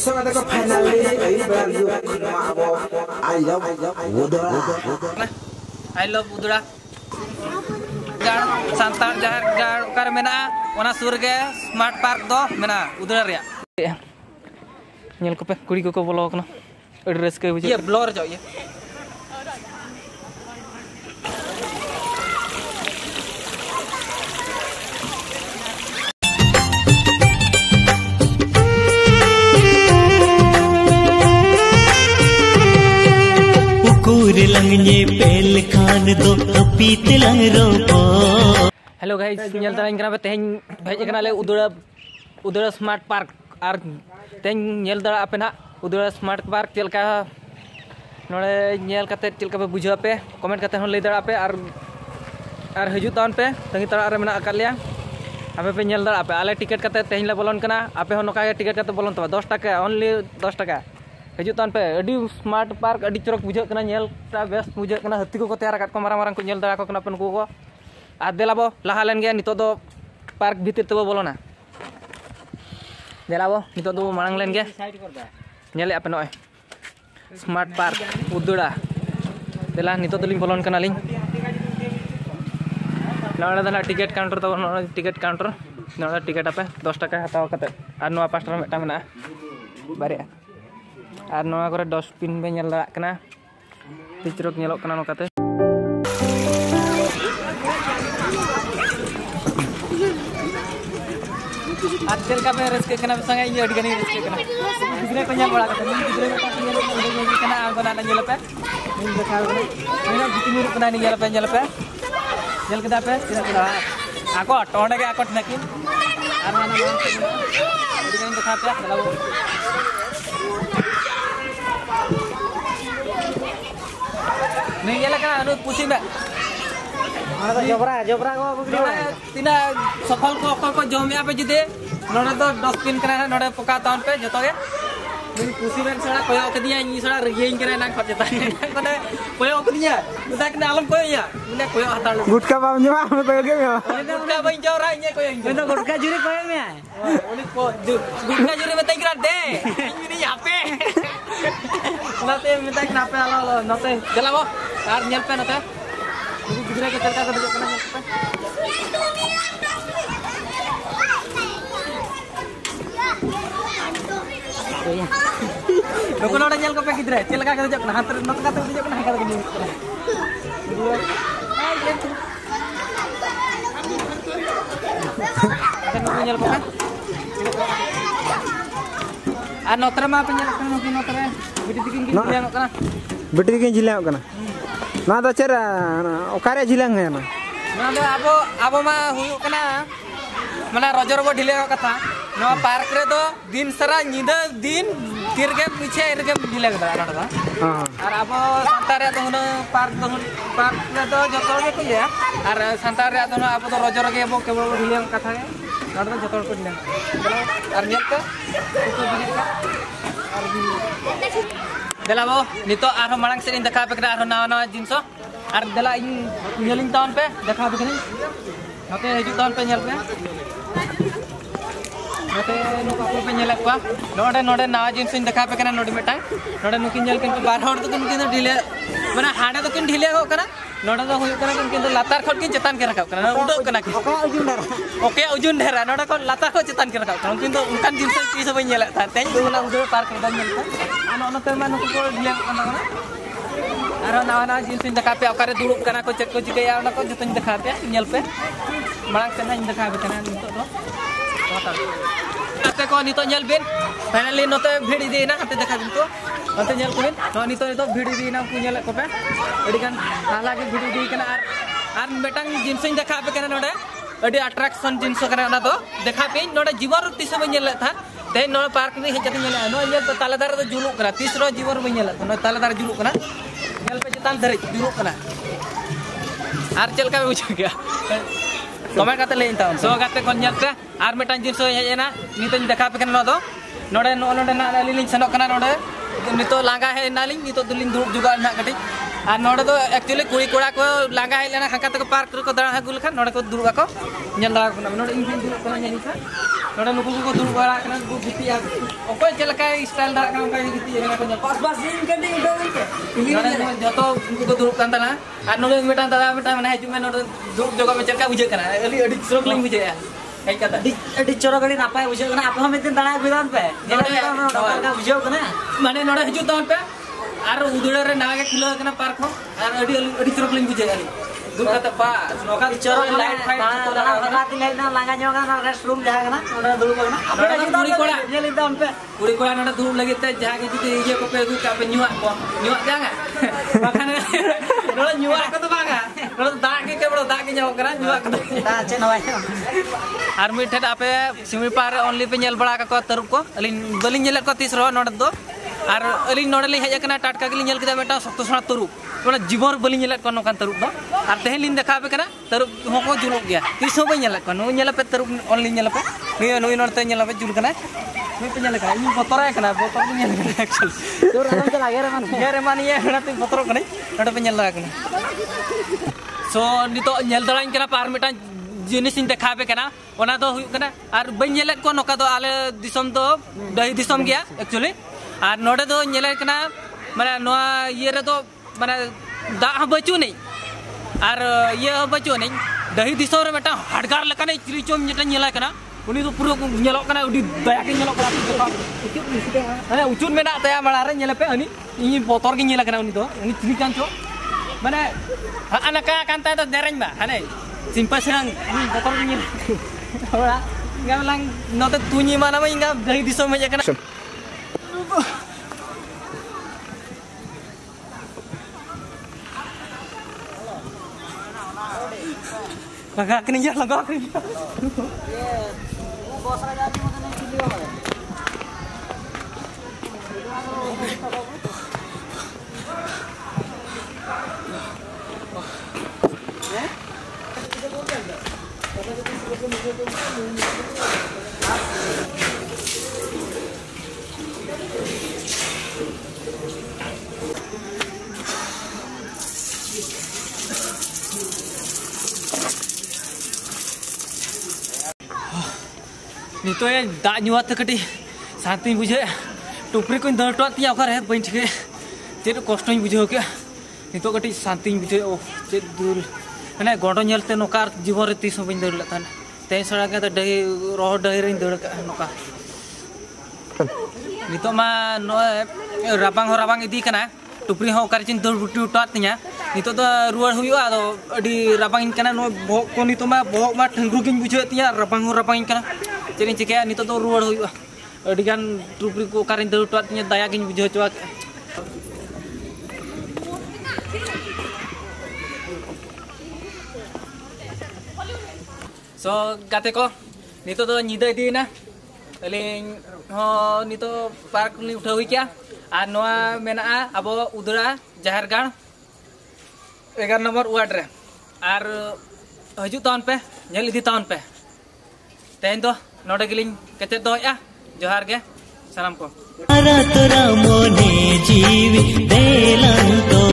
So ada ko finally ay baru abo I love Udara. I love Udara. Santar jar kar mena ona surga smart park do mena Udara ria. Nyel ko pe kuri ko bolo kana. Adi raska bujhe. Ye blur jo ye. Hello guys, nyel tara ingkana teheng bhej kana le Udara smart park ar teheng nyel tara ape na Udara smart park chelka nore nyel kate chelka pe bujha pe comment kate hon lei dara ape ar hijut taon pe tangi tara are mena akal ya ape pe nyel dara ape ale ticket kate teheng le bolon kana ape hon noka ticket kate bolon taba 10 taka only 10 taka hijut taon pe adi smart park adi chorok bujha kana nyel ta best bujha kana hati ko tayar akat ko marang-marang ko nyel dara ko kana pen ko ar delabo laha len ge nito do park bhitir tebo bolona delabo nito do marang len ge nyele ape noy smart park Udara dela nito do ling bolon kana ling nora dala ticket counter to ticket counter nora ticket ape 10 taka hataw kate ar noa 5 taka meta mena bare ar noa kore dustbin be nyel dara kana ticrok nyelok kana no kate Adel ka be reske kana sangai ye adi gani reske kana gidre ko nyal bala kate gidre ko nyal kana angona na nyel pe ni dekha kana ni jitini kana ni nyel pe nyel kada pe sina kada ako tonde ke akot nakin ar mana adi gani dekha pe dalabo ni nyel kana anu pusi me jobra ko tina safal ko jomya pe jide nore to dustbin kana nore poka taon pe joto ge ni pusi ben sara koyo kediya ni sara regein kena nang khot jeta kone koyo kediya udah kena alam koyo ya ini koyo hatal gutka bam nyawa me koyo ge ya ini udah bain jora ini koyo ini gutka juri koyo me ini ko gutka juri me tengran de ini yape nate me tak nape alo nate delabo ar nyel pe nate gidre ke terka ke kana nyel pe ya loko noda nyel ko pe gidre chelka ka jok na hater not ka te jok na ka gini kan nyel ko kan notre ma pe nyel ko notre bidi dikin jilang kana bidi dikin jilang kana na da chera okare jilang he na da abo ma huyuk kana mana rojor bo dhile katha no park re do din sara nyida din tirge piche irge dhile katha na ar abo santar re do park re do jotor ge ko ya ar santar re do abo do rojor ge bo kebol dhile katha ge na do jotor ko dhile ar nyel ka itu bidi ar dela bo nito arho marang serin dekha pe kra arho nawa jinso ar dela in nyeling taon pe dekha pe kini note hiju taon pe nyel pe note no kapu pe nyelak pa node nawa jinso in dekha pe kana node meta node nukin nyel kin bar hor to kin dhile mana hade to kin dhile ho kana node do hoy kana kin latar khot kin chetan ke rakap kana udok kana ki oke ujun dera node ko latar khot chetan ke rakap kana kin to unkan jinso ki so nyelak ta teng do na udo park da nyel ta ano terma nuku ko dhile kana kana aro nawa jinso in dekha pe okare duluk kana ko chet ko jigaya ona ko joto dekha pe nyel pe marang kana in dekha pe kana nito do hotel ate ko nito nyel bin finally note bhidi di na hate dekha bin to ante nyel ko bin no nito bhidi di na ku nyel ko pe edi kan hala ge bhidi di kana ar metang jinso in dekha pe kana node edi attraction jinso kana ona do dekha pe node jiwar tiso bin nyel tha te no park ni hejati nyel no nyel to taladar do juluk kana tisro jiwar bin nyel no taladar juluk kana nyel pe chetan dare juluk kana ar chelka be buja gya komen kate lein taon so kate kon nyel pe ar metan jinso hejena nito dekha pe kana no do node na lilin senok kana node nito langa he naling nito duling duruk juga na kati और नोड़े तो actually कुड़ी कोड़ा को लांगा है लेना हाका तक park को दड़ा गुल खान नोड़े को दुरुबा को नेल दड़ा को नोड़े इन दुरुब को नेल था नोड़े नुकु को दुरुब बड़ा करना को गिती आ ओको चलका स्टाइल दड़ा का उनका गिती है को पास पास इन कडी उडो नोड़े जतो उनको को दुरुब कांता ना और नोड़े मेटा दड़ा मेटा माने हजु में नोड़े दुरुब जगह में चलका बुझे कना अली अडी स्ट्रगलिंग बुझे कई कता अडी चोरगड़ी नापाय बुझे कना आप हम दिन दड़ा गुदान पे नोड़े बुझे कना माने नोड़े हजु तन पे और उदड़ा रे नागे खुला कना पार्क हो और अडी स्ट्रगलिंग बुझे अली दूर का पा नोका चोरग लाइट फाइट तो लगा दिले ना लांगा जोगा ना रेस्ट रूम जहां ना नोड़े दुरुब कना कुड़ी कोड़ा नेल इदन पे कुड़ी कोड़ा नोड़े दुरुब लगे ते जहां के जुदी ये को पे गु का पे nyuak jangan makan नोड़े nyuak को तो बागा नोड़े दाग के बड़ो दाग के nyuak करा nyuak को ता चे नवाय आर मिठे आपे सिमी पार ओनली पे नेल बड़ा का तरुब को अली बलिं नेल को तीस रो नोड़े दो और अली नोड़े ले हेज कना टाटका के नेल के बेटा सख्त सणा तरुब नोड़े जीवन बलिं नेल को नोकान तरुब दो और तेहे लिन देखा पे कना तरुब होको जुलुक गया तीस हो बई नेल को नो नेल पे तरुब ओनली नेल पे नुई नोड़ते नेल पे जुल कना नुई पे नेल कना इन बतर कना बतर नेल कना एक्चुअली तो आराम से लागे रे मान ये नोड़ते बतर कना नोड़े पे नेल कना सो नितो नेल दड़ाइन कना पार मिटा जिनिस इन देखा पे कना ओना दो हुई कना और बई नेल को नोका दो आले दिसम दो दही दिसम गया एक्चुअली और नोड़े दो नेल कना माने नोआ ये रे दो माने दा बचू नहीं और ये बचू नहीं दही दिसम रे बेटा हड़गार लकाने चिरिचोम जेटा नेला कना उनी तो पूरा नेलो कना उडी दया के नेलो कना अरे उचुन मेना तया मारा रे नेले पे अनि इ बोतर के नेला कना उनी तो उनी चिरि कांचो माने अनका कांता तो देरें बा हाने simple serang ini botor ke नेला ora enggak lang note tunyi mana mah enggak dही दिसम aja kena Lagak ninja, lagak ninja. बस रा जाती मने चिलियो है नितो ये दा nyuat कटी शांति बुझे टुपरी को दर टोट तिया ओकर है बंच के चेद कष्ट बुझे के नितो कटी शांति बुझे ओ चेद दूर माने गोडो नेलते नोकार जीवन रे तीस बन दर लतान ते सड़ा के दही रह दही रे दर नोका नितो मा नो राबांग इदी कना टुपरी हो ओकर चिन दर बुटी टोट तिया नितो तो रुआर हुयो आदो अडी राबांग कना नो भोग को नितो मा भोग मा ठंगरु किन बुझे तिया राबांग कना चेनी चिके नितो तो रुआर हुयो अडी गान टुपरी को ओकर दर टोट तिया दया किन बुझे चवा So kate ko nito to nyida di na aling ho nito park ni uthau kya ar noa mena abo udara Jahargan 11 number ward re ar haju taon pe nyel idi taon pe ten to node giling kete do ya johar ge salam ko